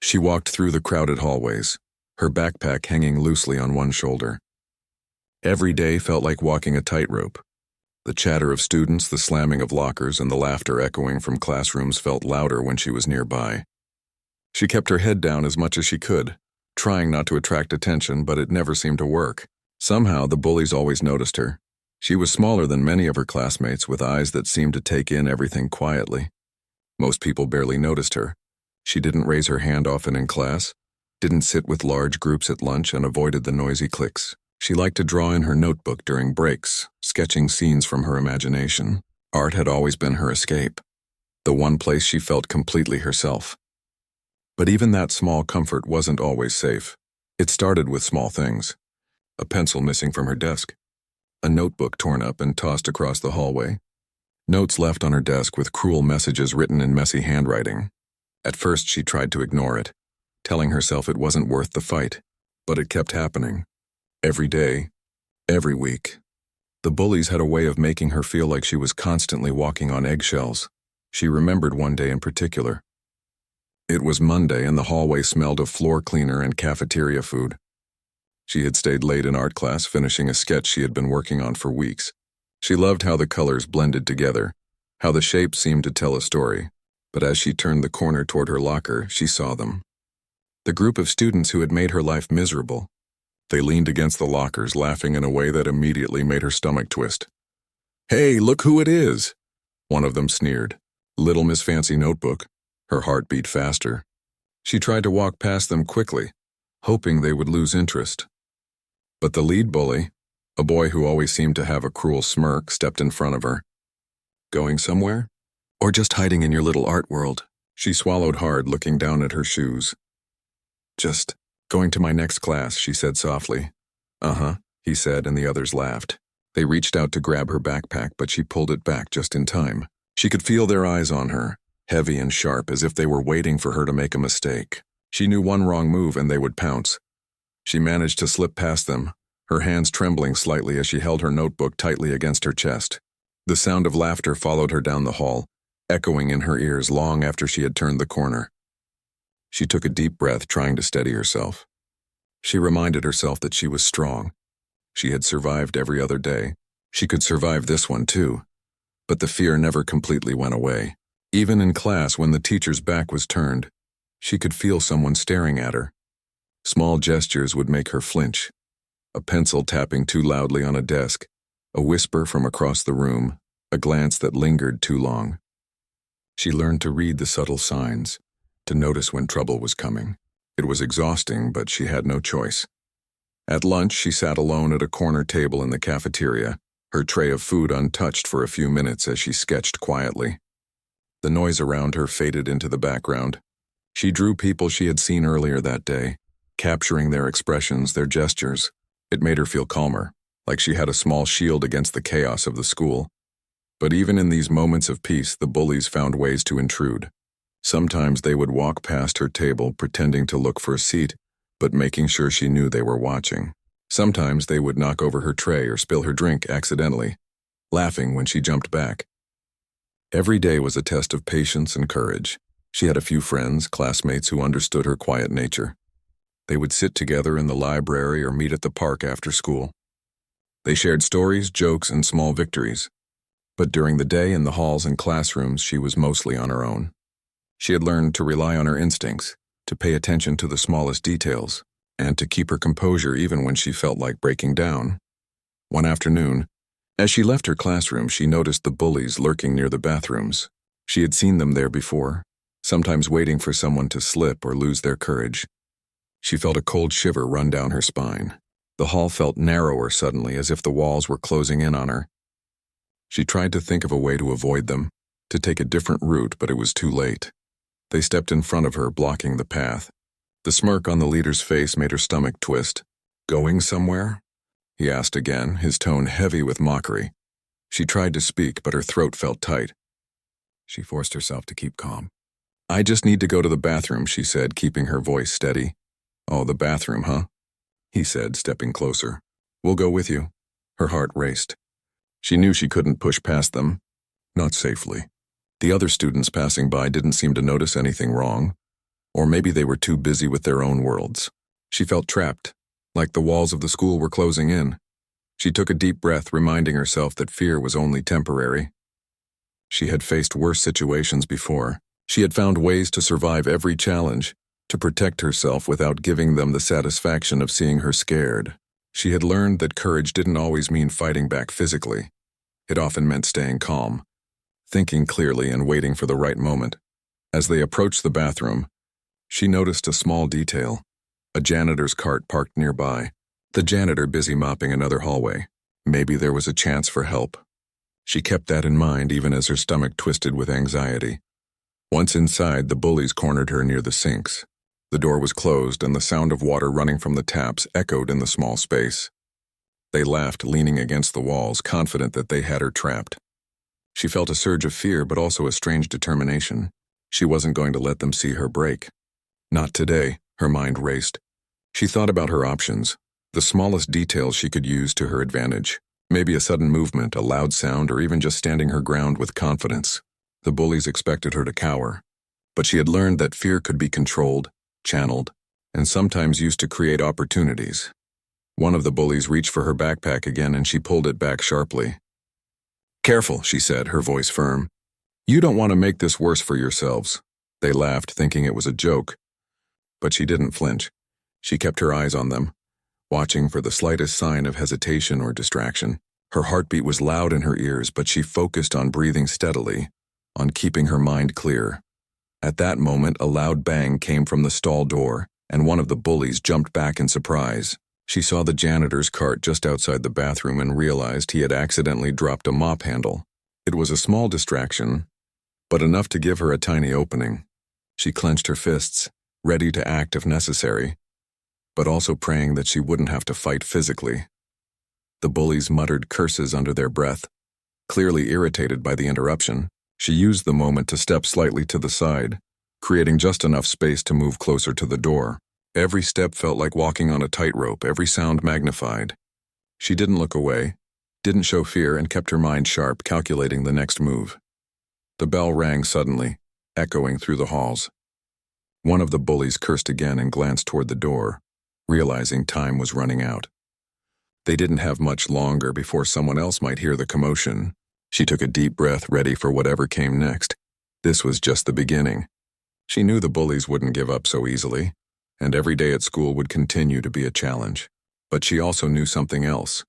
She walked through the crowded hallways, her backpack hanging loosely on one shoulder. Every day felt like walking a tightrope. The chatter of students, the slamming of lockers, and the laughter echoing from classrooms felt louder when she was nearby. She kept her head down as much as she could, trying not to attract attention, but it never seemed to work. Somehow, the bullies always noticed her. She was smaller than many of her classmates, with eyes that seemed to take in everything quietly. Most people barely noticed her. She didn't raise her hand often in class, didn't sit with large groups at lunch, and avoided the noisy cliques. She liked to draw in her notebook during breaks, sketching scenes from her imagination. Art had always been her escape, the one place she felt completely herself. But even that small comfort wasn't always safe. It started with small things. A pencil missing from her desk, a notebook torn up and tossed across the hallway, notes left on her desk with cruel messages written in messy handwriting. At first she tried to ignore it, telling herself it wasn't worth the fight, but it kept happening. Every day, every week. The bullies had a way of making her feel like she was constantly walking on eggshells. She remembered one day in particular. It was Monday and the hallway smelled of floor cleaner and cafeteria food. She had stayed late in art class finishing a sketch she had been working on for weeks. She loved how the colors blended together, how the shapes seemed to tell a story. But as she turned the corner toward her locker, she saw them. The group of students who had made her life miserable. They leaned against the lockers, laughing in a way that immediately made her stomach twist. "Hey, look who it is!" One of them sneered. Little Miss Fancy Notebook. Her heart beat faster. She tried to walk past them quickly, hoping they would lose interest. But the lead bully, a boy who always seemed to have a cruel smirk, stepped in front of her. "Going somewhere? Or just hiding in your little art world?" She swallowed hard, looking down at her shoes. "Just going to my next class," she said softly. "Uh-huh," he said, and the others laughed. They reached out to grab her backpack, but she pulled it back just in time. She could feel their eyes on her, heavy and sharp, as if they were waiting for her to make a mistake. She knew one wrong move and they would pounce. She managed to slip past them, her hands trembling slightly as she held her notebook tightly against her chest. The sound of laughter followed her down the hall, echoing in her ears long after she had turned the corner. She took a deep breath, trying to steady herself. She reminded herself that she was strong. She had survived every other day. She could survive this one too. But the fear never completely went away. Even in class, when the teacher's back was turned, she could feel someone staring at her. Small gestures would make her flinch. A pencil tapping too loudly on a desk, a whisper from across the room, a glance that lingered too long. She learned to read the subtle signs, to notice when trouble was coming. It was exhausting, but she had no choice. At lunch, she sat alone at a corner table in the cafeteria, her tray of food untouched for a few minutes as she sketched quietly. The noise around her faded into the background. She drew people she had seen earlier that day, capturing their expressions, their gestures. It made her feel calmer, like she had a small shield against the chaos of the school. But even in these moments of peace, the bullies found ways to intrude. Sometimes they would walk past her table, pretending to look for a seat, but making sure she knew they were watching. Sometimes they would knock over her tray or spill her drink accidentally, laughing when she jumped back. Every day was a test of patience and courage. She had a few friends, classmates who understood her quiet nature. They would sit together in the library or meet at the park after school. They shared stories, jokes, and small victories. But during the day in the halls and classrooms, she was mostly on her own. She had learned to rely on her instincts, to pay attention to the smallest details, and to keep her composure even when she felt like breaking down. One afternoon, as she left her classroom, she noticed the bullies lurking near the bathrooms. She had seen them there before, sometimes waiting for someone to slip or lose their courage. She felt a cold shiver run down her spine. The hall felt narrower suddenly, as if the walls were closing in on her. She tried to think of a way to avoid them, to take a different route, but it was too late. They stepped in front of her, blocking the path. The smirk on the leader's face made her stomach twist. "Going somewhere?" he asked again, his tone heavy with mockery. She tried to speak, but her throat felt tight. She forced herself to keep calm. "I just need to go to the bathroom," she said, keeping her voice steady. "Oh, the bathroom, huh?" he said, stepping closer. "We'll go with you." Her heart raced. She knew she couldn't push past them. Not safely. The other students passing by didn't seem to notice anything wrong. Or maybe they were too busy with their own worlds. She felt trapped, like the walls of the school were closing in. She took a deep breath, reminding herself that fear was only temporary. She had faced worse situations before. She had found ways to survive every challenge, to protect herself without giving them the satisfaction of seeing her scared. She had learned that courage didn't always mean fighting back physically. It often meant staying calm, thinking clearly and waiting for the right moment. As they approached the bathroom, she noticed a small detail: a janitor's cart parked nearby, the janitor busy mopping another hallway. Maybe there was a chance for help. She kept that in mind even as her stomach twisted with anxiety. Once inside, the bullies cornered her near the sinks. The door was closed and the sound of water running from the taps echoed in the small space. They laughed, leaning against the walls, confident that they had her trapped. She felt a surge of fear, but also a strange determination. She wasn't going to let them see her break. Not today, her mind raced. She thought about her options, the smallest details she could use to her advantage. Maybe a sudden movement, a loud sound, or even just standing her ground with confidence. The bullies expected her to cower, but she had learned that fear could be controlled, channeled, and sometimes used to create opportunities. One of the bullies reached for her backpack again and she pulled it back sharply. "Careful," she said, her voice firm. "You don't want to make this worse for yourselves." They laughed, thinking it was a joke. But she didn't flinch. She kept her eyes on them, watching for the slightest sign of hesitation or distraction. Her heartbeat was loud in her ears, but she focused on breathing steadily, on keeping her mind clear. At that moment, a loud bang came from the stall door, and one of the bullies jumped back in surprise. She saw the janitor's cart just outside the bathroom and realized he had accidentally dropped a mop handle. It was a small distraction, but enough to give her a tiny opening. She clenched her fists, ready to act if necessary, but also praying that she wouldn't have to fight physically. The bullies muttered curses under their breath, clearly irritated by the interruption. She used the moment to step slightly to the side, creating just enough space to move closer to the door. Every step felt like walking on a tightrope, every sound magnified. She didn't look away, didn't show fear, and kept her mind sharp, calculating the next move. The bell rang suddenly, echoing through the halls. One of the bullies cursed again and glanced toward the door, realizing time was running out. They didn't have much longer before someone else might hear the commotion. She took a deep breath, ready for whatever came next. This was just the beginning. She knew the bullies wouldn't give up so easily, and every day at school would continue to be a challenge. But she also knew something else.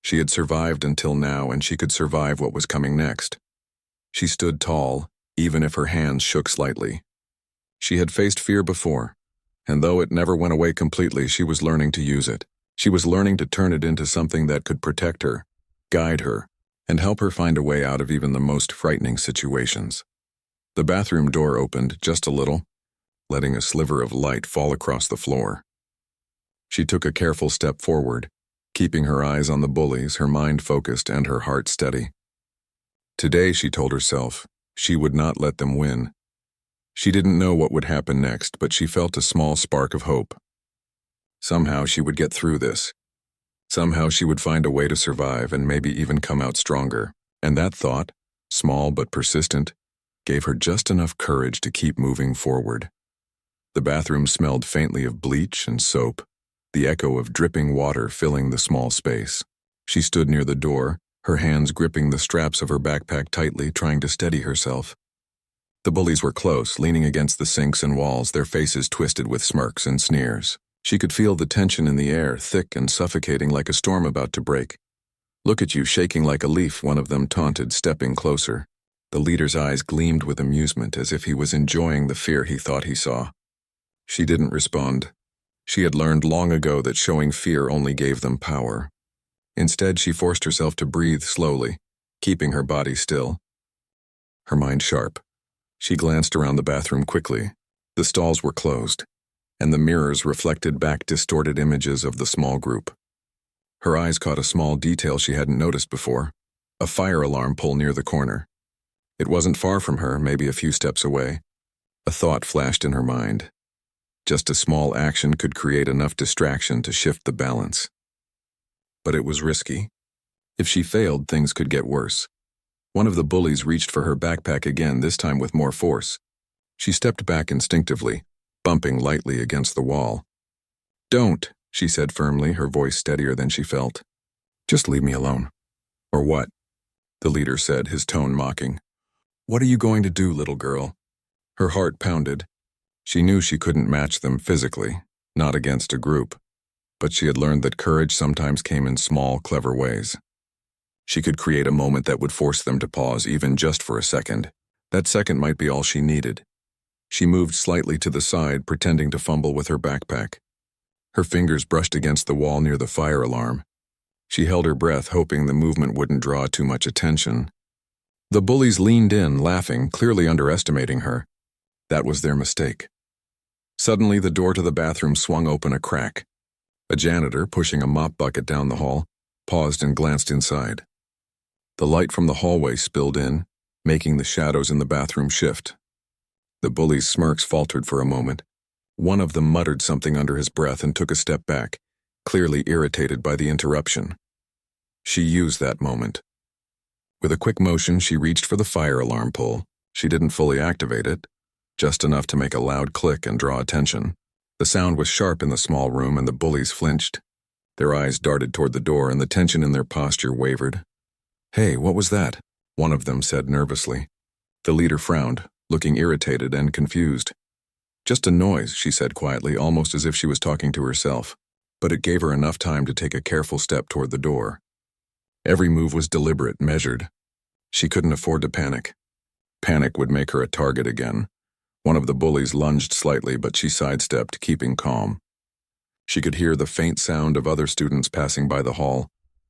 She had survived until now, and she could survive what was coming next. She stood tall, even if her hands shook slightly. She had faced fear before, and though it never went away completely, she was learning to use it. She was learning to turn it into something that could protect her, guide her, and help her find a way out of even the most frightening situations. The bathroom door opened just a little, letting a sliver of light fall across the floor. She took a careful step forward, keeping her eyes on the bullies, her mind focused and her heart steady. Today, she told herself, she would not let them win. She didn't know what would happen next, but she felt a small spark of hope. Somehow she would get through this. Somehow she would find a way to survive and maybe even come out stronger. And that thought, small but persistent, gave her just enough courage to keep moving forward. The bathroom smelled faintly of bleach and soap, the echo of dripping water filling the small space. She stood near the door, her hands gripping the straps of her backpack tightly, trying to steady herself. The bullies were close, leaning against the sinks and walls, their faces twisted with smirks and sneers. She could feel the tension in the air, thick and suffocating like a storm about to break. "Look at you, shaking like a leaf," one of them taunted, stepping closer. The leader's eyes gleamed with amusement, as if he was enjoying the fear he thought he saw. She didn't respond. She had learned long ago that showing fear only gave them power. Instead, she forced herself to breathe slowly, keeping her body still. Her mind sharp. She glanced around the bathroom quickly. The stalls were closed, and the mirrors reflected back distorted images of the small group. Her eyes caught a small detail she hadn't noticed before: a fire alarm pole near the corner. It wasn't far from her, maybe a few steps away. A thought flashed in her mind. Just a small action could create enough distraction to shift the balance. But it was risky. If she failed, things could get worse. One of the bullies reached for her backpack again, this time with more force. She stepped back instinctively, bumping lightly against the wall. "Don't," she said firmly, her voice steadier than she felt. "Just leave me alone." "Or what?" the leader said, his tone mocking. "What are you going to do, little girl?" Her heart pounded. She knew she couldn't match them physically, not against a group, but she had learned that courage sometimes came in small, clever ways. She could create a moment that would force them to pause even just for a second. That second might be all she needed. She moved slightly to the side, pretending to fumble with her backpack. Her fingers brushed against the wall near the fire alarm. She held her breath, hoping the movement wouldn't draw too much attention. The bullies leaned in, laughing, clearly underestimating her. That was their mistake. Suddenly, the door to the bathroom swung open a crack. A janitor, pushing a mop bucket down the hall, paused and glanced inside. The light from the hallway spilled in, making the shadows in the bathroom shift. The bullies' smirks faltered for a moment. One of them muttered something under his breath and took a step back, clearly irritated by the interruption. She used that moment. With a quick motion, she reached for the fire alarm pull. She didn't fully activate it, just enough to make a loud click and draw attention. The sound was sharp in the small room, and the bullies flinched. Their eyes darted toward the door, and the tension in their posture wavered. "Hey, what was that?" one of them said nervously. The leader frowned, looking irritated and confused. "Just a noise," she said quietly, almost as if she was talking to herself, but it gave her enough time to take a careful step toward the door. Every move was deliberate, measured. She couldn't afford to panic. Panic would make her a target again. One of the bullies lunged slightly, but she sidestepped, keeping calm. She could hear the faint sound of other students passing by the hall,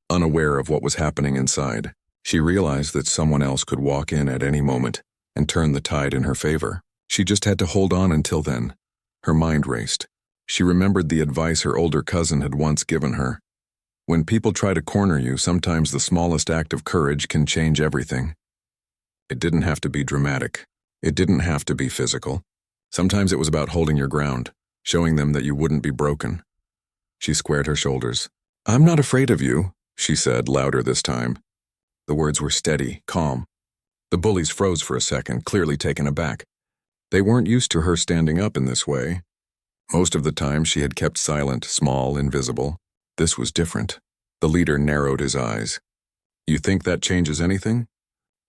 unaware of what was happening inside. She realized that someone else could walk in at any moment and turn the tide in her favor. She just had to hold on until then. Her mind raced. She remembered the advice her older cousin had once given her. When people try to corner you, sometimes the smallest act of courage can change everything. It didn't have to be dramatic. It didn't have to be physical. Sometimes it was about holding your ground, showing them that you wouldn't be broken. She squared her shoulders. "I'm not afraid of you," she said, louder this time. The words were steady, calm. The bullies froze for a second, clearly taken aback. They weren't used to her standing up in this way. Most of the time she had kept silent, small, invisible. This was different. The leader narrowed his eyes. "You think that changes anything?"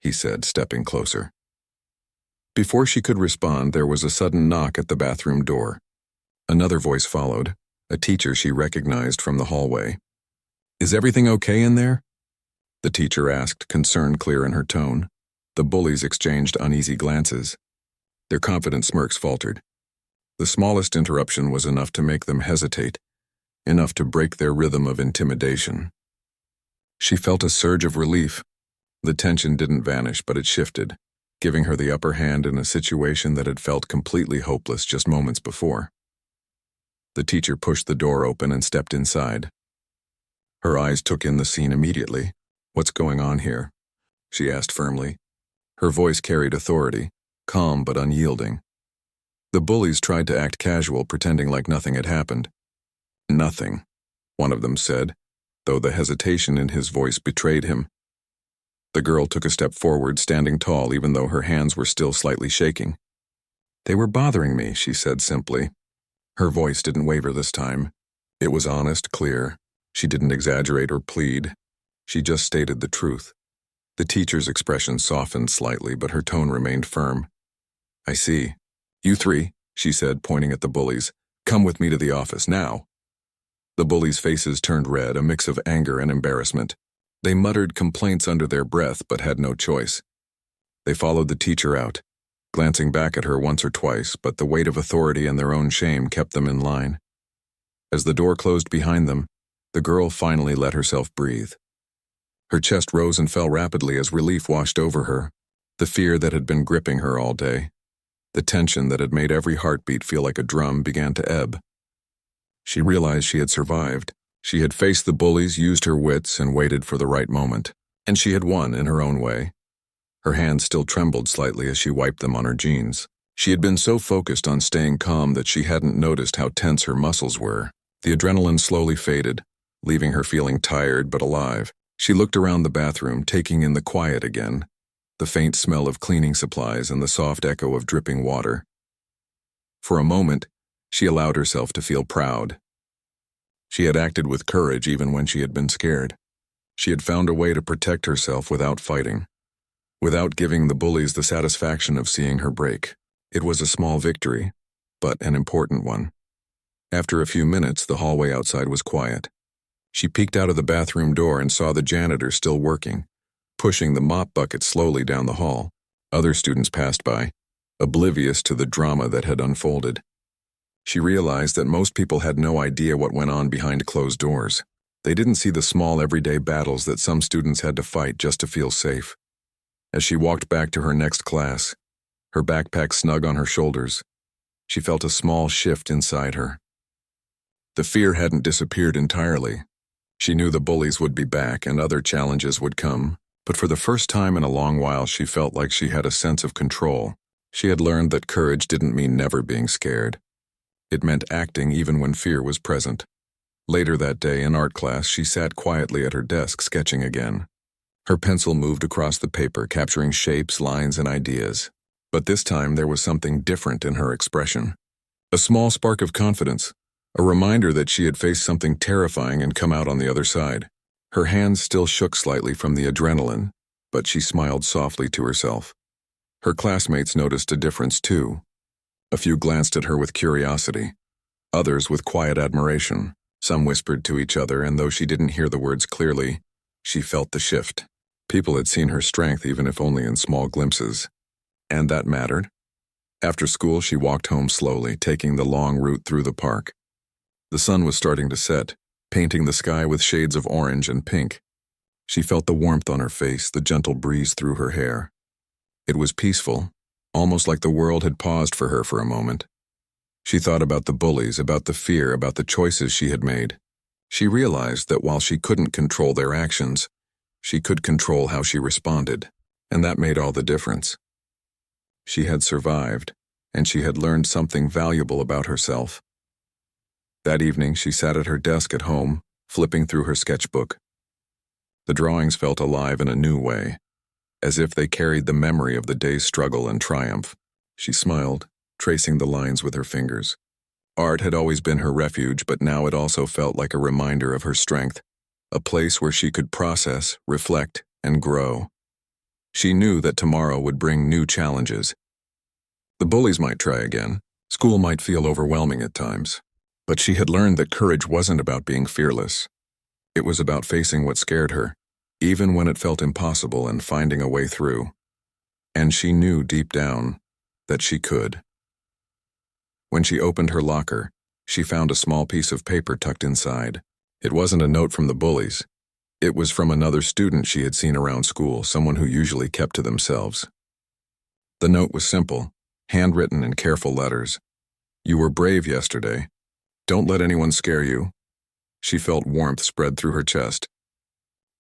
he said, stepping closer. Before she could respond, there was a sudden knock at the bathroom door. Another voice followed, a teacher she recognized from the hallway. "Is everything okay in there?" the teacher asked, concern clear in her tone. The bullies exchanged uneasy glances. Their confident smirks faltered. The smallest interruption was enough to make them hesitate, enough to break their rhythm of intimidation. She felt a surge of relief. The tension didn't vanish, but it shifted, giving her the upper hand in a situation that had felt completely hopeless just moments before. The teacher pushed the door open and stepped inside. Her eyes took in the scene immediately. "What's going on here?" she asked firmly. Her voice carried authority, calm but unyielding. The bullies tried to act casual, pretending like nothing had happened. "Nothing," one of them said, though the hesitation in his voice betrayed him. The girl took a step forward, standing tall even though her hands were still slightly shaking. "They were bothering me," she said simply. Her voice didn't waver this time. It was honest, clear. She didn't exaggerate or plead. She just stated the truth. The teacher's expression softened slightly, but her tone remained firm. "I see. You three," she said, pointing at the bullies. "Come with me to the office, now." The bullies' faces turned red, a mix of anger and embarrassment. They muttered complaints under their breath, but had no choice. They followed the teacher out, glancing back at her once or twice, but the weight of authority and their own shame kept them in line. As the door closed behind them, the girl finally let herself breathe. Her chest rose and fell rapidly as relief washed over her, the fear that had been gripping her all day. The tension that had made every heartbeat feel like a drum began to ebb. She realized she had survived. She had faced the bullies, used her wits, and waited for the right moment. And she had won in her own way. Her hands still trembled slightly as she wiped them on her jeans. She had been so focused on staying calm that she hadn't noticed how tense her muscles were. The adrenaline slowly faded, leaving her feeling tired but alive. She looked around the bathroom, taking in the quiet again, the faint smell of cleaning supplies and the soft echo of dripping water. For a moment, She allowed herself to feel proud. She had acted with courage even when she had been scared. She had found a way to protect herself without fighting, without giving the bullies the satisfaction of seeing her break. It was a small victory, but an important one. After a few minutes, the hallway outside was quiet. She peeked out of the bathroom door and saw the janitor still working, pushing the mop bucket slowly down the hall. Other students passed by, oblivious to the drama that had unfolded. She realized that most people had no idea what went on behind closed doors. They didn't see the small everyday battles that some students had to fight just to feel safe. As she walked back to her next class, her backpack snug on her shoulders, she felt a small shift inside her. The fear hadn't disappeared entirely. She knew the bullies would be back and other challenges would come, but for the first time in a long while she felt like she had a sense of control. She had learned that courage didn't mean never being scared. It meant acting even when fear was present. Later that day in art class, she sat quietly at her desk sketching again. Her pencil moved across the paper, capturing shapes, lines, and ideas. But this time there was something different in her expression. A small spark of confidence, a reminder that she had faced something terrifying and come out on the other side. Her hands still shook slightly from the adrenaline, but she smiled softly to herself. Her classmates noticed a difference too. A few glanced at her with curiosity, others with quiet admiration. Some whispered to each other, and though she didn't hear the words clearly, she felt the shift. People had seen her strength, even if only in small glimpses. And that mattered. After school, she walked home slowly, taking the long route through the park. The sun was starting to set, painting the sky with shades of orange and pink. She felt the warmth on her face, the gentle breeze through her hair. It was peaceful, almost like the world had paused for her for a moment. She thought about the bullies, about the fear, about the choices she had made. She realized that while she couldn't control their actions, she could control how she responded, and that made all the difference. She had survived, and she had learned something valuable about herself. That evening, she sat at her desk at home, flipping through her sketchbook. The drawings felt alive in a new way, as if they carried the memory of the day's struggle and triumph. She smiled, tracing the lines with her fingers. Art had always been her refuge, but now it also felt like a reminder of her strength, a place where she could process, reflect, and grow. She knew that tomorrow would bring new challenges. The bullies might try again. School might feel overwhelming at times. But she had learned that courage wasn't about being fearless. It was about facing what scared her, even when it felt impossible, and finding a way through. And she knew deep down that she could. When she opened her locker, she found a small piece of paper tucked inside. It wasn't a note from the bullies. It was from another student she had seen around school, someone who usually kept to themselves. The note was simple, handwritten in careful letters. "You were brave yesterday. Don't let anyone scare you." She felt warmth spread through her chest.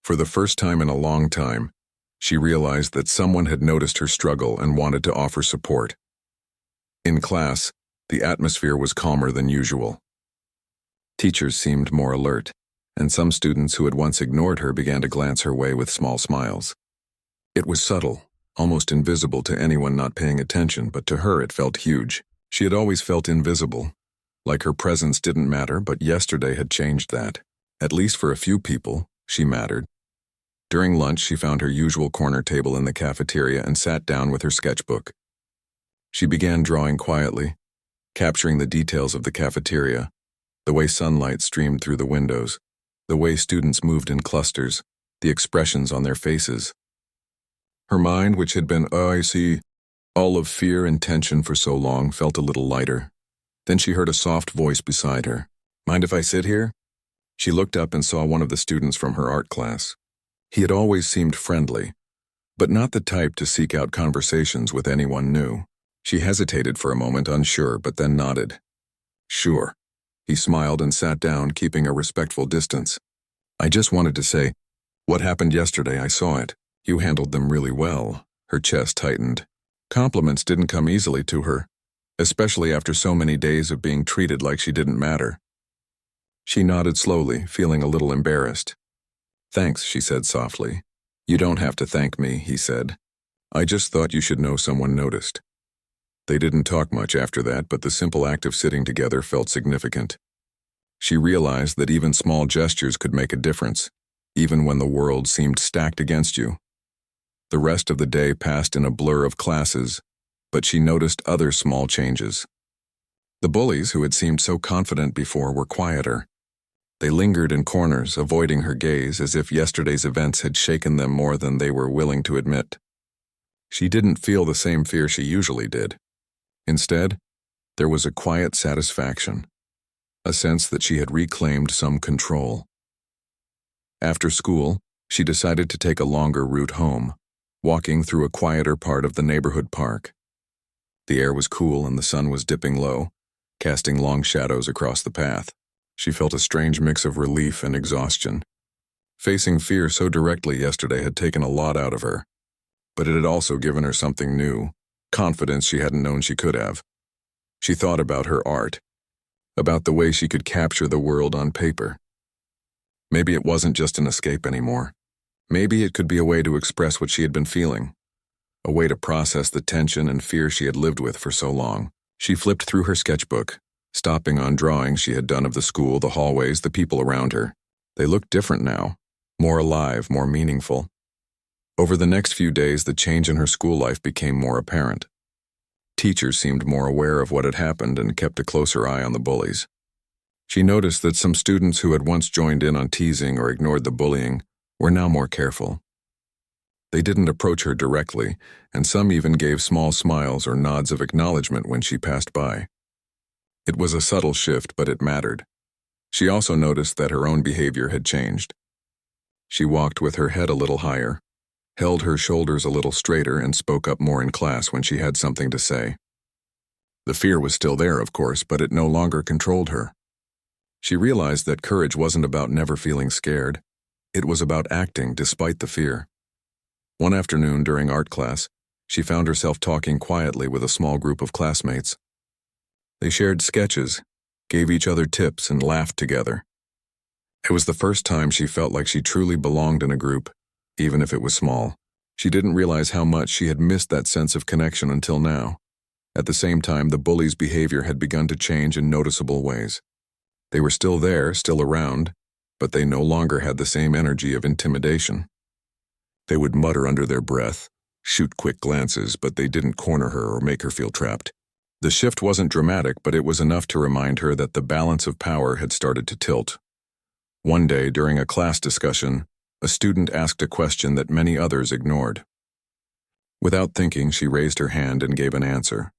For the first time in a long time, she realized that someone had noticed her struggle and wanted to offer support. In class, the atmosphere was calmer than usual. Teachers seemed more alert, and some students who had once ignored her began to glance her way with small smiles. It was subtle, almost invisible to anyone not paying attention, but to her it felt huge. She had always felt invisible, like her presence didn't matter, but yesterday had changed that. At least for a few people, she mattered. During lunch, she found her usual corner table in the cafeteria and sat down with her sketchbook. She began drawing quietly, capturing the details of the cafeteria, the way sunlight streamed through the windows, the way students moved in clusters, the expressions on their faces. Her mind, which had been, all of fear and tension for so long, felt a little lighter. Then she heard a soft voice beside her. "Mind if I sit here?" She looked up and saw one of the students from her art class. He had always seemed friendly, but not the type to seek out conversations with anyone new. She hesitated for a moment, unsure, but then nodded. "Sure." He smiled and sat down, keeping a respectful distance. "I just wanted to say, what happened yesterday, I saw it. You handled them really well." Her chest tightened. Compliments didn't come easily to her, especially after so many days of being treated like she didn't matter. She nodded slowly, feeling a little embarrassed. "Thanks," she said softly. "You don't have to thank me," he said. "I just thought you should know someone noticed." They didn't talk much after that, but the simple act of sitting together felt significant. She realized that even small gestures could make a difference, even when the world seemed stacked against you. The rest of the day passed in a blur of classes, but she noticed other small changes. The bullies, who had seemed so confident before, were quieter. They lingered in corners, avoiding her gaze, as if yesterday's events had shaken them more than they were willing to admit. She didn't feel the same fear she usually did. Instead, there was a quiet satisfaction, a sense that she had reclaimed some control. After school, she decided to take a longer route home, walking through a quieter part of the neighborhood park. The air was cool and the sun was dipping low, casting long shadows across the path. She felt a strange mix of relief and exhaustion. Facing fear so directly yesterday had taken a lot out of her, but it had also given her something new, confidence she hadn't known she could have. She thought about her art, about the way she could capture the world on paper. Maybe it wasn't just an escape anymore. Maybe it could be a way to express what she had been feeling, a way to process the tension and fear she had lived with for so long. She flipped through her sketchbook, stopping on drawings she had done of the school, the hallways, the people around her. They looked different now, more alive, more meaningful. Over the next few days, the change in her school life became more apparent. Teachers seemed more aware of what had happened and kept a closer eye on the bullies. She noticed that some students who had once joined in on teasing or ignored the bullying were now more careful. They didn't approach her directly, and some even gave small smiles or nods of acknowledgement when she passed by. It was a subtle shift, but it mattered. She also noticed that her own behavior had changed. She walked with her head a little higher, held her shoulders a little straighter, and spoke up more in class when she had something to say. The fear was still there, of course, but it no longer controlled her. She realized that courage wasn't about never feeling scared. It was about acting despite the fear. One afternoon during art class, she found herself talking quietly with a small group of classmates. They shared sketches, gave each other tips, and laughed together. It was the first time she felt like she truly belonged in a group, even if it was small. She didn't realize how much she had missed that sense of connection until now. At the same time, the bullies' behavior had begun to change in noticeable ways. They were still there, still around, but they no longer had the same energy of intimidation. They would mutter under their breath, shoot quick glances, but they didn't corner her or make her feel trapped. The shift wasn't dramatic, but it was enough to remind her that the balance of power had started to tilt. One day, during a class discussion, a student asked a question that many others ignored. Without thinking, she raised her hand and gave an answer.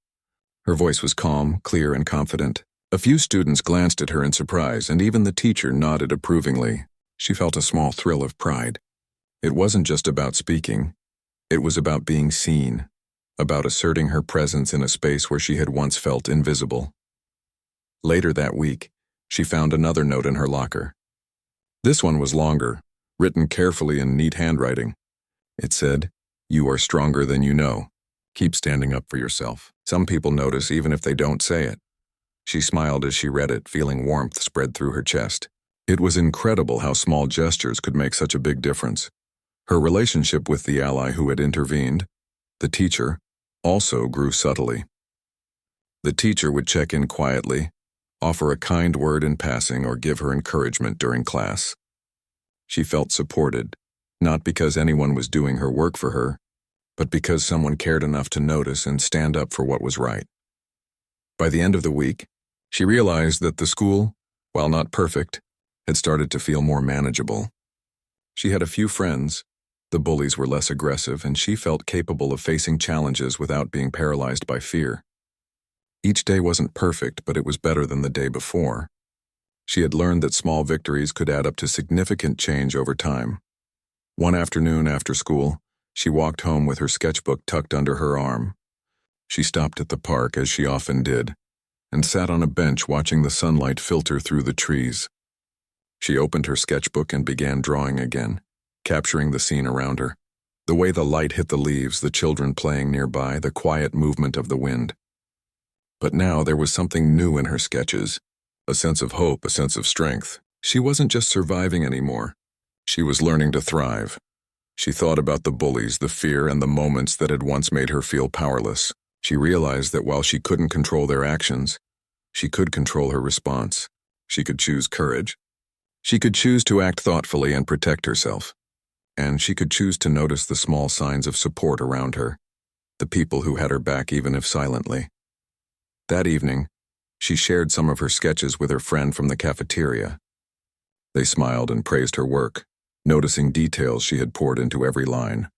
Her voice was calm, clear, and confident. A few students glanced at her in surprise, and even the teacher nodded approvingly. She felt a small thrill of pride. It wasn't just about speaking. It was about being seen, about asserting her presence in a space where she had once felt invisible. Later that week, she found another note in her locker. This one was longer, written carefully in neat handwriting. It said, "You are stronger than you know. Keep standing up for yourself. Some people notice even if they don't say it." She smiled as she read it, feeling warmth spread through her chest. It was incredible how small gestures could make such a big difference. Her relationship with the ally who had intervened, the teacher, also grew subtly. The teacher would check in quietly, offer a kind word in passing, or give her encouragement during class. She felt supported, not because anyone was doing her work for her, but because someone cared enough to notice and stand up for what was right. By the end of the week, she realized that the school, while not perfect, had started to feel more manageable. She had a few friends. The bullies were less aggressive, and she felt capable of facing challenges without being paralyzed by fear. Each day wasn't perfect, but it was better than the day before. She had learned that small victories could add up to significant change over time. One afternoon after school, she walked home with her sketchbook tucked under her arm. She stopped at the park, as she often did, and sat on a bench watching the sunlight filter through the trees. She opened her sketchbook and began drawing again, capturing the scene around her. The way the light hit the leaves, the children playing nearby, the quiet movement of the wind. But now there was something new in her sketches, a sense of hope, a sense of strength. She wasn't just surviving anymore. She was learning to thrive. She thought about the bullies, the fear, and the moments that had once made her feel powerless. She realized that while she couldn't control their actions, she could control her response. She could choose courage. She could choose to act thoughtfully and protect herself. And she could choose to notice the small signs of support around her, the people who had her back even if silently. That evening, she shared some of her sketches with her friend from the cafeteria. They smiled and praised her work, noticing details she had poured into every line.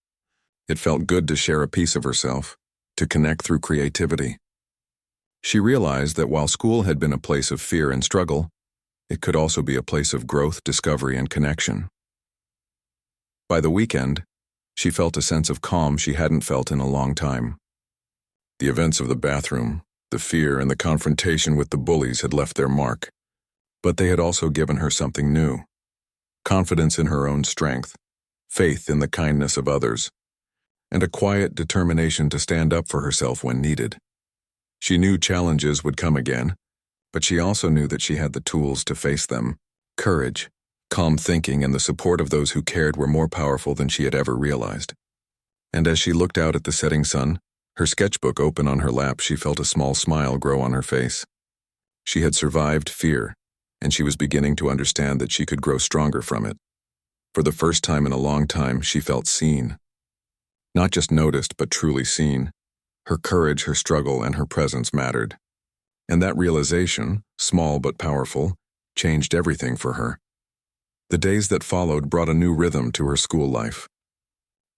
It felt good to share a piece of herself, to connect through creativity. She realized that while school had been a place of fear and struggle, it could also be a place of growth, discovery, and connection. By the weekend, she felt a sense of calm she hadn't felt in a long time. The events of the bathroom, the fear, and the confrontation with the bullies had left their mark, but they had also given her something new: confidence in her own strength, faith in the kindness of others, and a quiet determination to stand up for herself when needed. She knew challenges would come again, but she also knew that she had the tools to face them. Courage, calm thinking, and the support of those who cared were more powerful than she had ever realized. And as she looked out at the setting sun, her sketchbook open on her lap, she felt a small smile grow on her face. She had survived fear, and she was beginning to understand that she could grow stronger from it. For the first time in a long time, she felt seen. Not just noticed, but truly seen. Her courage, her struggle, and her presence mattered. And that realization, small but powerful, changed everything for her. The days that followed brought a new rhythm to her school life.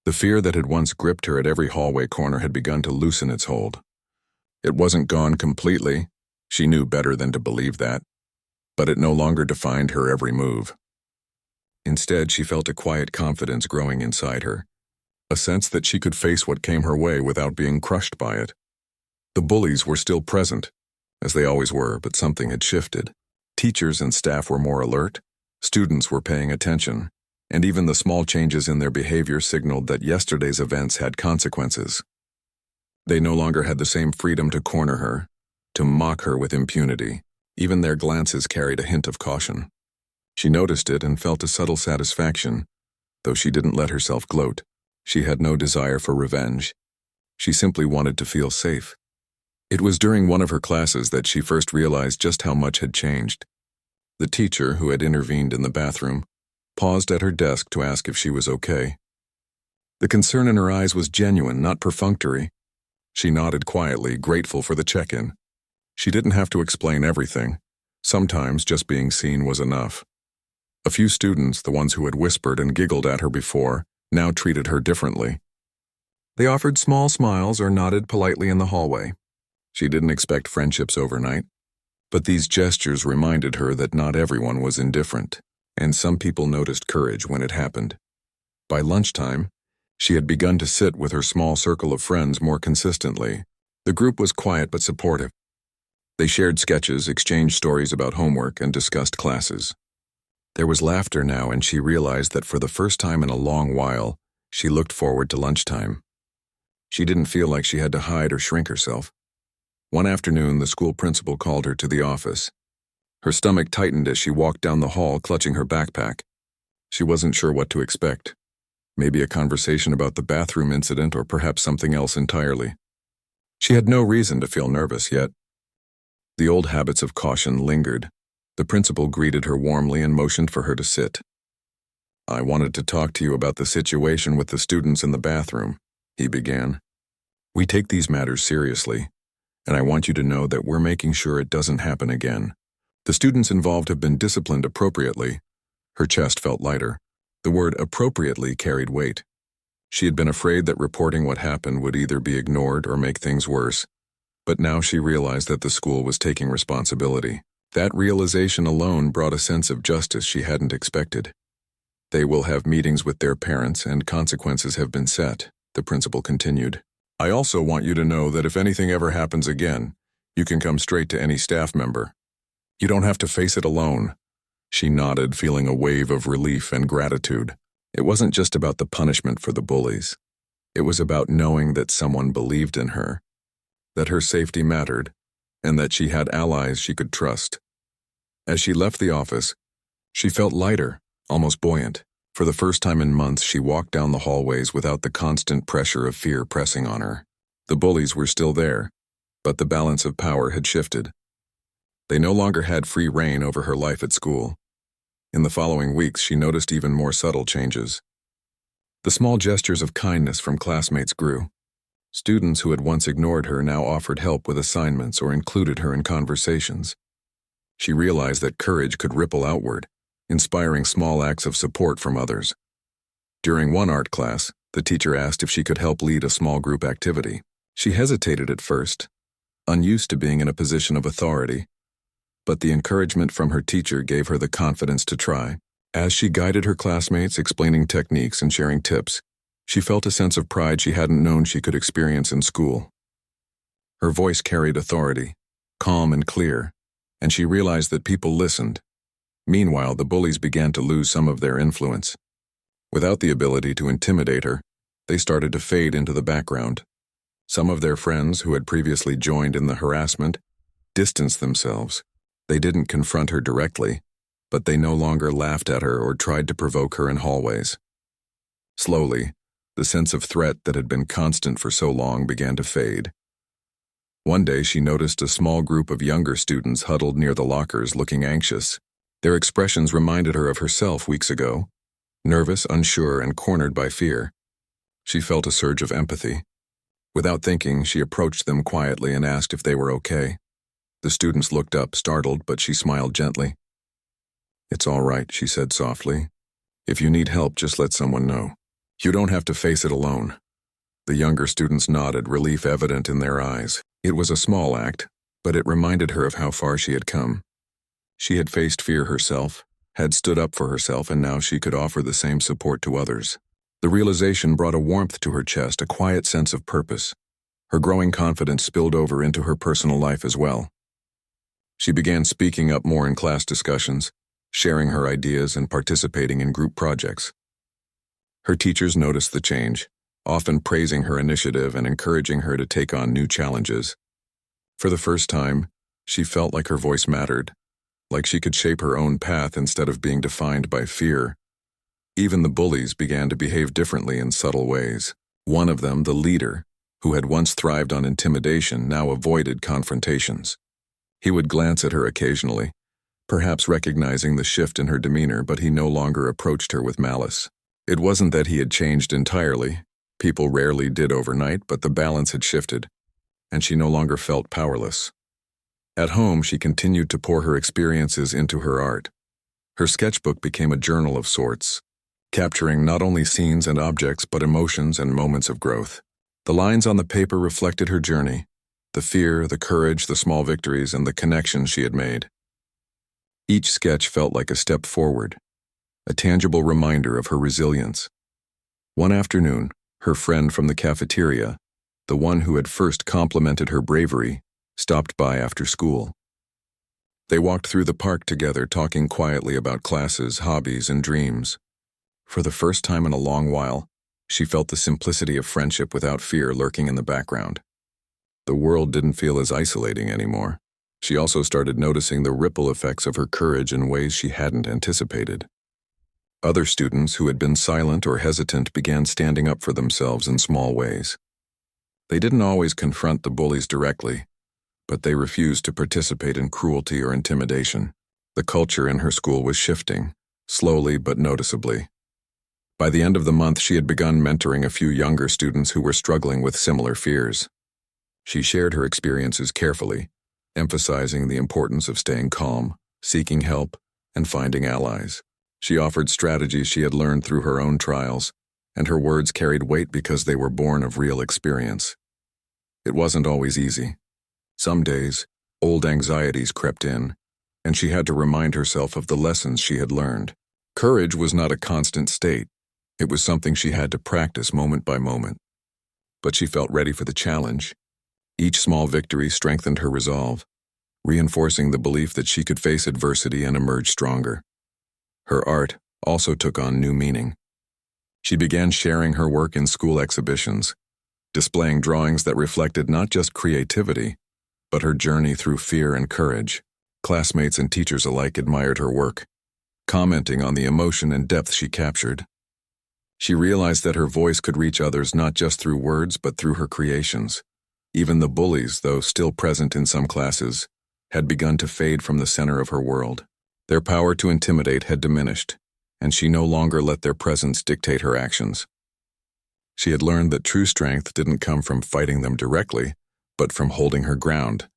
The fear that had once gripped her at every hallway corner had begun to loosen its hold. It wasn't gone completely. She knew better than to believe that. But it no longer defined her every move. Instead, she felt a quiet confidence growing inside her, a sense that she could face what came her way without being crushed by it. The bullies were still present, as they always were, but something had shifted. Teachers and staff were more alert, students were paying attention, and even the small changes in their behavior signaled that yesterday's events had consequences. They no longer had the same freedom to corner her, to mock her with impunity. Even their glances carried a hint of caution. She noticed it and felt a subtle satisfaction, though she didn't let herself gloat. She had no desire for revenge. She simply wanted to feel safe. It was during one of her classes that she first realized just how much had changed. The teacher, who had intervened in the bathroom, paused at her desk to ask if she was okay. The concern in her eyes was genuine, not perfunctory. She nodded quietly, grateful for the check-in. She didn't have to explain everything. Sometimes just being seen was enough. A few students, the ones who had whispered and giggled at her before, now treated her differently. They offered small smiles or nodded politely in the hallway. She didn't expect friendships overnight, but these gestures reminded her that not everyone was indifferent, and some people noticed courage when it happened. By lunchtime, she had begun to sit with her small circle of friends more consistently. The group was quiet but supportive. They shared sketches, exchanged stories about homework, and discussed classes. There was laughter now, and she realized that for the first time in a long while, she looked forward to lunchtime. She didn't feel like she had to hide or shrink herself. One afternoon, the school principal called her to the office. Her stomach tightened as she walked down the hall, clutching her backpack. She wasn't sure what to expect. Maybe a conversation about the bathroom incident, or perhaps something else entirely. She had no reason to feel nervous yet. The old habits of caution lingered. The principal greeted her warmly and motioned for her to sit. "I wanted to talk to you about the situation with the students in the bathroom," he began. "We take these matters seriously, and I want you to know that we're making sure it doesn't happen again. The students involved have been disciplined appropriately." Her chest felt lighter. The word appropriately carried weight. She had been afraid that reporting what happened would either be ignored or make things worse. But now she realized that the school was taking responsibility. That realization alone brought a sense of justice she hadn't expected. "They will have meetings with their parents, and consequences have been set," the principal continued. "I also want you to know that if anything ever happens again, you can come straight to any staff member. You don't have to face it alone." She nodded, feeling a wave of relief and gratitude. It wasn't just about the punishment for the bullies. It was about knowing that someone believed in her, that her safety mattered, and that she had allies she could trust. As she left the office, she felt lighter, almost buoyant. For the first time in months, she walked down the hallways without the constant pressure of fear pressing on her. The bullies were still there, but the balance of power had shifted. They no longer had free rein over her life at school. In the following weeks, she noticed even more subtle changes. The small gestures of kindness from classmates grew. Students who had once ignored her now offered help with assignments or included her in conversations. She realized that courage could ripple outward, inspiring small acts of support from others. During one art class, the teacher asked if she could help lead a small group activity. She hesitated at first, unused to being in a position of authority, but the encouragement from her teacher gave her the confidence to try. As she guided her classmates, explaining techniques and sharing tips, she felt a sense of pride she hadn't known she could experience in school. Her voice carried authority, calm and clear, and she realized that people listened. Meanwhile, the bullies began to lose some of their influence. Without the ability to intimidate her, they started to fade into the background. Some of their friends who had previously joined in the harassment distanced themselves. They didn't confront her directly, but they no longer laughed at her or tried to provoke her in hallways. Slowly, the sense of threat that had been constant for so long began to fade. One day she noticed a small group of younger students huddled near the lockers looking anxious. Their expressions reminded her of herself weeks ago, nervous, unsure, and cornered by fear. She felt a surge of empathy. Without thinking, she approached them quietly and asked if they were okay. The students looked up, startled, but she smiled gently. "It's all right," she said softly. "If you need help, just let someone know. You don't have to face it alone." The younger students nodded, relief evident in their eyes. It was a small act, but it reminded her of how far she had come. She had faced fear herself, had stood up for herself, and now she could offer the same support to others. The realization brought a warmth to her chest, a quiet sense of purpose. Her growing confidence spilled over into her personal life as well. She began speaking up more in class discussions, sharing her ideas and participating in group projects. Her teachers noticed the change, often praising her initiative and encouraging her to take on new challenges. For the first time, she felt like her voice mattered, like she could shape her own path instead of being defined by fear. Even the bullies began to behave differently in subtle ways. One of them, the leader, who had once thrived on intimidation, now avoided confrontations. He would glance at her occasionally, perhaps recognizing the shift in her demeanor, but he no longer approached her with malice. It wasn't that he had changed entirely. People rarely did overnight, but the balance had shifted, and she no longer felt powerless. At home, she continued to pour her experiences into her art. Her sketchbook became a journal of sorts, capturing not only scenes and objects, but emotions and moments of growth. The lines on the paper reflected her journey, the fear, the courage, the small victories, and the connections she had made. Each sketch felt like a step forward, a tangible reminder of her resilience. One afternoon, her friend from the cafeteria, the one who had first complimented her bravery, stopped by after school. They walked through the park together, talking quietly about classes, hobbies, and dreams. For the first time in a long while, she felt the simplicity of friendship without fear lurking in the background. The world didn't feel as isolating anymore. She also started noticing the ripple effects of her courage in ways she hadn't anticipated. Other students who had been silent or hesitant began standing up for themselves in small ways. They didn't always confront the bullies directly, but they refused to participate in cruelty or intimidation. The culture in her school was shifting, slowly but noticeably. By the end of the month, she had begun mentoring a few younger students who were struggling with similar fears. She shared her experiences carefully, emphasizing the importance of staying calm, seeking help, and finding allies. She offered strategies she had learned through her own trials, and her words carried weight because they were born of real experience. It wasn't always easy. Some days, old anxieties crept in, and she had to remind herself of the lessons she had learned. Courage was not a constant state. It was something she had to practice moment by moment. But she felt ready for the challenge. Each small victory strengthened her resolve, reinforcing the belief that she could face adversity and emerge stronger. Her art also took on new meaning. She began sharing her work in school exhibitions, displaying drawings that reflected not just creativity, but her journey through fear and courage. Classmates and teachers alike admired her work, commenting on the emotion and depth she captured. She realized that her voice could reach others not just through words, but through her creations. Even the bullies, though still present in some classes, had begun to fade from the center of her world. Their power to intimidate had diminished, and she no longer let their presence dictate her actions. She had learned that true strength didn't come from fighting them directly, but from holding her ground,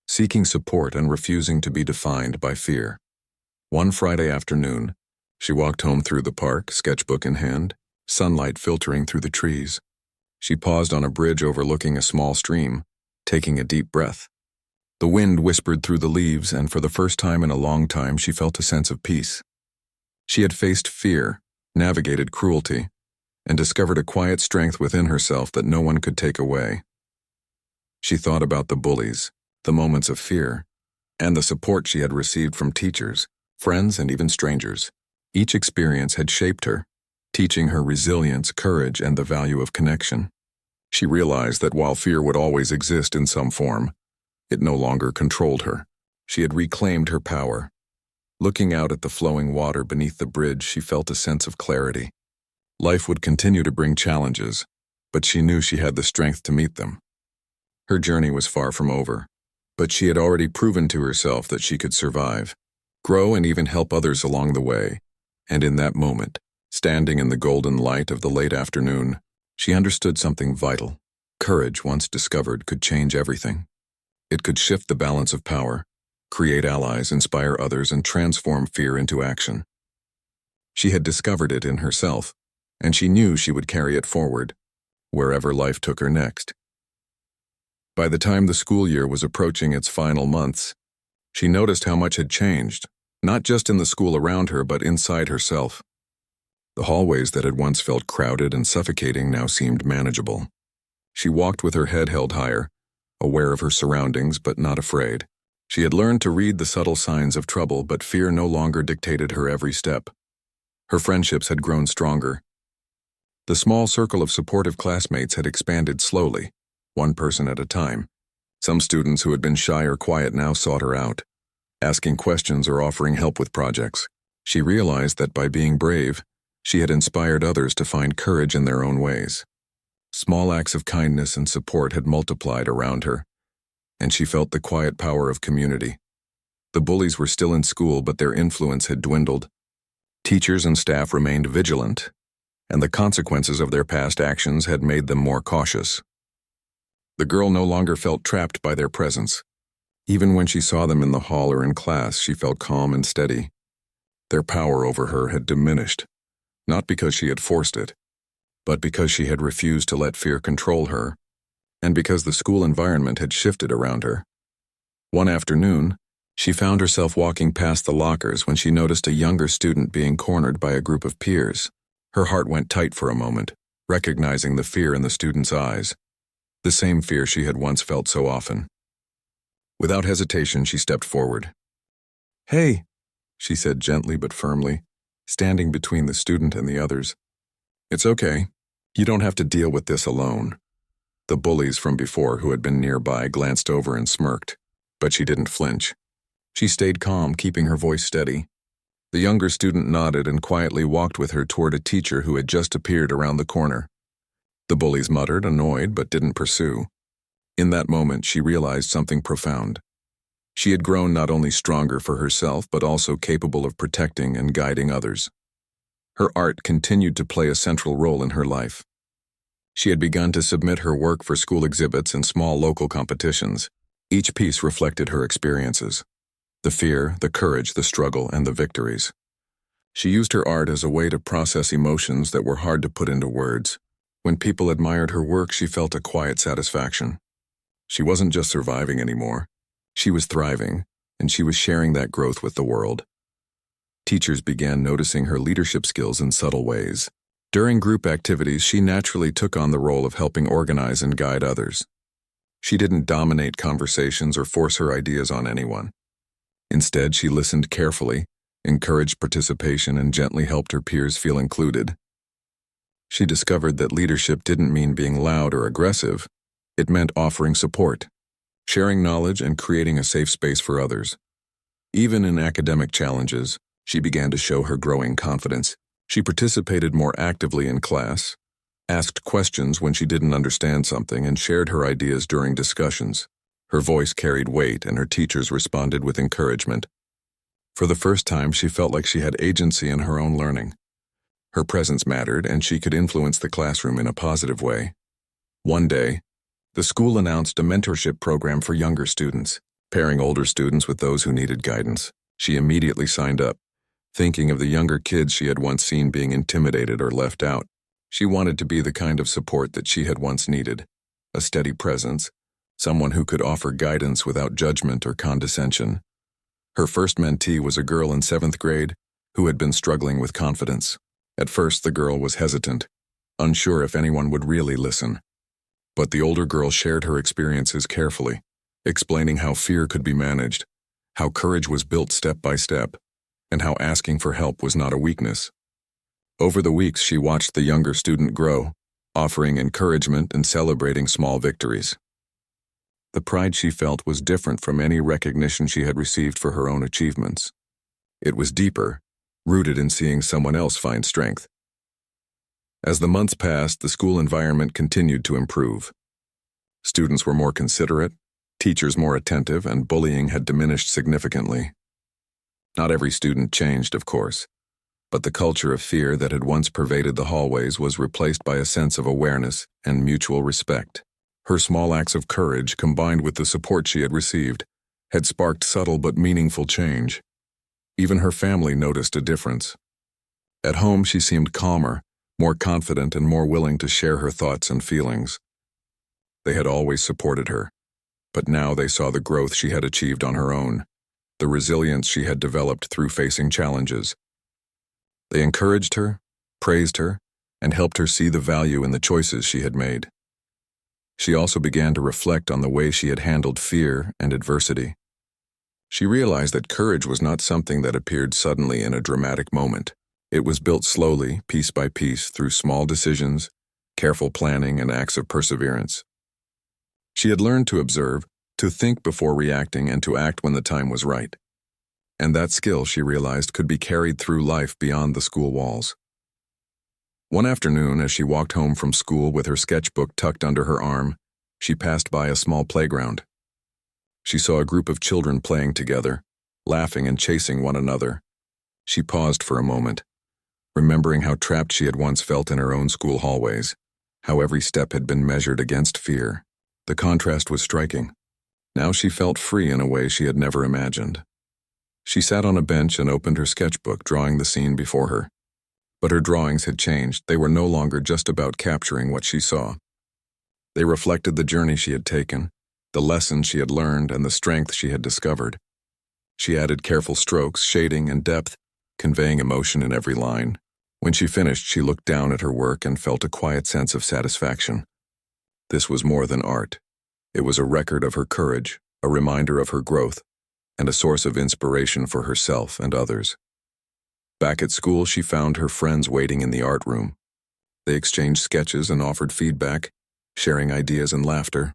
seeking support and refusing to be defined by fear. One Friday afternoon, she walked home through the park, sketchbook in hand, sunlight filtering through the trees. She paused on a bridge overlooking a small stream, taking a deep breath. The wind whispered through the leaves, and for the first time in a long time she felt a sense of peace. She had faced fear, navigated cruelty, and discovered a quiet strength within herself that no one could take away. She thought about the bullies, the moments of fear, and the support she had received from teachers, friends, and even strangers. Each experience had shaped her, teaching her resilience, courage, and the value of connection. She realized that while fear would always exist in some form, it no longer controlled her. She had reclaimed her power. Looking out at the flowing water beneath the bridge, she felt a sense of clarity. Life would continue to bring challenges, but she knew she had the strength to meet them. Her journey was far from over, but she had already proven to herself that she could survive, grow, and even help others along the way. And in that moment, standing in the golden light of the late afternoon, she understood something vital. Courage, once discovered, could change everything. It could shift the balance of power, create allies, inspire others, and transform fear into action. She had discovered it in herself, and she knew she would carry it forward, wherever life took her next. By the time the school year was approaching its final months, she noticed how much had changed, not just in the school around her, but inside herself. The hallways that had once felt crowded and suffocating now seemed manageable. She walked with her head held higher, aware of her surroundings but not afraid. She had learned to read the subtle signs of trouble, but fear no longer dictated her every step. Her friendships had grown stronger. The small circle of supportive classmates had expanded slowly, one person at a time. Some students who had been shy or quiet now sought her out, asking questions or offering help with projects. She realized that by being brave, she had inspired others to find courage in their own ways. Small acts of kindness and support had multiplied around her, and she felt the quiet power of community. The bullies were still in school, but their influence had dwindled. Teachers and staff remained vigilant, and the consequences of their past actions had made them more cautious. The girl no longer felt trapped by their presence. Even when she saw them in the hall or in class, she felt calm and steady. Their power over her had diminished, not because she had forced it, but because she had refused to let fear control her, and because the school environment had shifted around her. One afternoon, she found herself walking past the lockers when she noticed a younger student being cornered by a group of peers. Her heart went tight for a moment, recognizing the fear in the student's eyes, the same fear she had once felt so often. Without hesitation, she stepped forward. "Hey," she said gently but firmly, standing between the student and the others. "It's okay. You don't have to deal with this alone." The bullies from before who had been nearby glanced over and smirked, but she didn't flinch. She stayed calm, keeping her voice steady. The younger student nodded and quietly walked with her toward a teacher who had just appeared around the corner. The bullies muttered, annoyed, but didn't pursue. In that moment, she realized something profound. She had grown not only stronger for herself, but also capable of protecting and guiding others. Her art continued to play a central role in her life. She had begun to submit her work for school exhibits and small local competitions. Each piece reflected her experiences: the fear, the courage, the struggle, and the victories. She used her art as a way to process emotions that were hard to put into words. When people admired her work, she felt a quiet satisfaction. She wasn't just surviving anymore. She was thriving, and she was sharing that growth with the world. Teachers began noticing her leadership skills in subtle ways. During group activities, she naturally took on the role of helping organize and guide others. She didn't dominate conversations or force her ideas on anyone. Instead, she listened carefully, encouraged participation, and gently helped her peers feel included. She discovered that leadership didn't mean being loud or aggressive. It meant offering support, sharing knowledge, and creating a safe space for others. Even in academic challenges, she began to show her growing confidence. She participated more actively in class, asked questions when she didn't understand something, and shared her ideas during discussions. Her voice carried weight, and her teachers responded with encouragement. For the first time, she felt like she had agency in her own learning. Her presence mattered, and she could influence the classroom in a positive way. One day, the school announced a mentorship program for younger students, pairing older students with those who needed guidance. She immediately signed up, thinking of the younger kids she had once seen being intimidated or left out. She wanted to be the kind of support that she had once needed, a steady presence, someone who could offer guidance without judgment or condescension. Her first mentee was a girl in 7th grade who had been struggling with confidence. At first, the girl was hesitant, unsure if anyone would really listen. But the older girl shared her experiences carefully, explaining how fear could be managed, how courage was built step by step, and how asking for help was not a weakness. Over the weeks, she watched the younger student grow, offering encouragement and celebrating small victories. The pride she felt was different from any recognition she had received for her own achievements. It was deeper, rooted in seeing someone else find strength. As the months passed, the school environment continued to improve. Students were more considerate, teachers more attentive, and bullying had diminished significantly. Not every student changed, of course, but the culture of fear that had once pervaded the hallways was replaced by a sense of awareness and mutual respect. Her small acts of courage, combined with the support she had received, had sparked subtle but meaningful change. Even her family noticed a difference. At home, she seemed calmer, more confident, and more willing to share her thoughts and feelings. They had always supported her, but now they saw the growth she had achieved on her own, the resilience she had developed through facing challenges. They encouraged her, praised her, and helped her see the value in the choices she had made. She also began to reflect on the way she had handled fear and adversity. She realized that courage was not something that appeared suddenly in a dramatic moment. It was built slowly, piece by piece, through small decisions, careful planning, and acts of perseverance. She had learned to observe, to think before reacting, and to act when the time was right. And that skill, she realized, could be carried through life beyond the school walls. One afternoon, as she walked home from school with her sketchbook tucked under her arm, she passed by a small playground. She saw a group of children playing together, laughing and chasing one another. She paused for a moment, remembering how trapped she had once felt in her own school hallways, how every step had been measured against fear. The contrast was striking. Now she felt free in a way she had never imagined. She sat on a bench and opened her sketchbook, drawing the scene before her. But her drawings had changed. They were no longer just about capturing what she saw. They reflected the journey she had taken, the lessons she had learned, and the strength she had discovered. She added careful strokes, shading, and depth, conveying emotion in every line. When she finished, she looked down at her work and felt a quiet sense of satisfaction. This was more than art. It was a record of her courage, a reminder of her growth, and a source of inspiration for herself and others. Back at school, she found her friends waiting in the art room. They exchanged sketches and offered feedback, sharing ideas and laughter.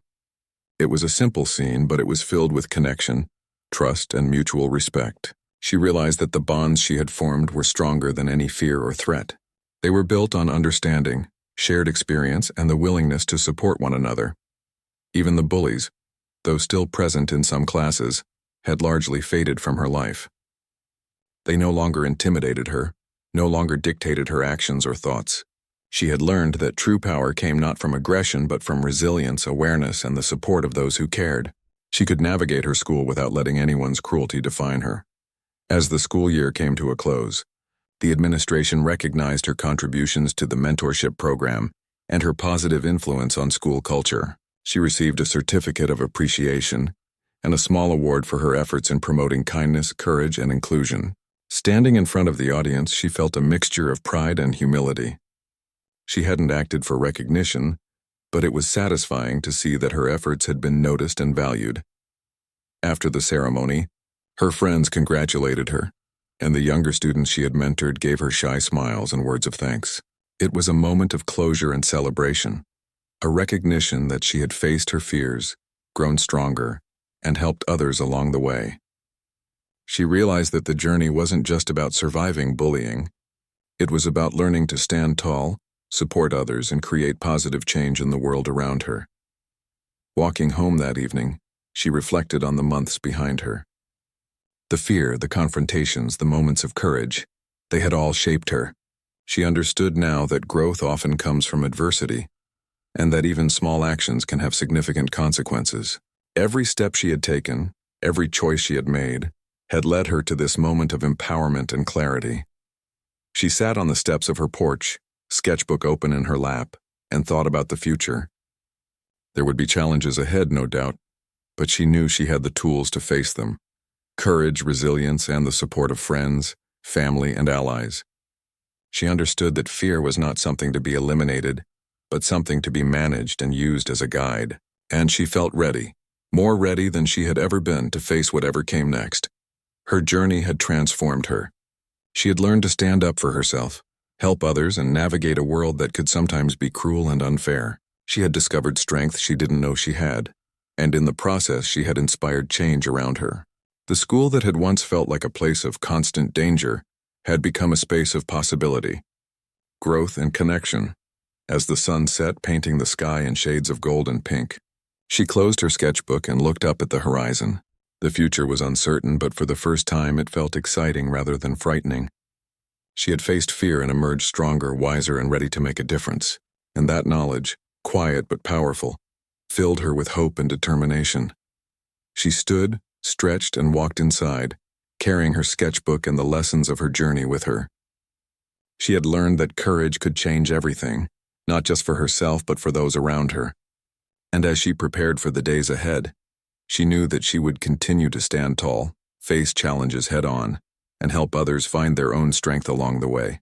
It was a simple scene, but it was filled with connection, trust, and mutual respect. She realized that the bonds she had formed were stronger than any fear or threat. They were built on understanding, shared experience, and the willingness to support one another. Even the bullies, though still present in some classes, had largely faded from her life. They no longer intimidated her, no longer dictated her actions or thoughts. She had learned that true power came not from aggression but from resilience, awareness, and the support of those who cared. She could navigate her school without letting anyone's cruelty define her. As the school year came to a close, the administration recognized her contributions to the mentorship program and her positive influence on school culture. She received a certificate of appreciation and a small award for her efforts in promoting kindness, courage, and inclusion. Standing in front of the audience, she felt a mixture of pride and humility. She hadn't acted for recognition, but it was satisfying to see that her efforts had been noticed and valued. After the ceremony, her friends congratulated her, and the younger students she had mentored gave her shy smiles and words of thanks. It was a moment of closure and celebration, a recognition that she had faced her fears, grown stronger, and helped others along the way. She realized that the journey wasn't just about surviving bullying. It was about learning to stand tall, support others, and create positive change in the world around her. Walking home that evening, she reflected on the months behind her. The fear, the confrontations, the moments of courage, they had all shaped her. She understood now that growth often comes from adversity, and that even small actions can have significant consequences. Every step she had taken, every choice she had made, had led her to this moment of empowerment and clarity. She sat on the steps of her porch, sketchbook open in her lap, and thought about the future. There would be challenges ahead, no doubt, but she knew she had the tools to face them: courage, resilience, and the support of friends, family, and allies. She understood that fear was not something to be eliminated, but something to be managed and used as a guide. And she felt ready, more ready than she had ever been to face whatever came next. Her journey had transformed her. She had learned to stand up for herself, help others, and navigate a world that could sometimes be cruel and unfair. She had discovered strength she didn't know she had, and in the process she had inspired change around her. The school that had once felt like a place of constant danger had become a space of possibility, growth, and connection. As the sun set, painting the sky in shades of gold and pink, she closed her sketchbook and looked up at the horizon. The future was uncertain, but for the first time it felt exciting rather than frightening. She had faced fear and emerged stronger, wiser, and ready to make a difference. And that knowledge, quiet but powerful, filled her with hope and determination. She stood, stretched, and walked inside, carrying her sketchbook and the lessons of her journey with her. She had learned that courage could change everything, not just for herself but for those around her. And as she prepared for the days ahead, she knew that she would continue to stand tall, face challenges head-on, and help others find their own strength along the way.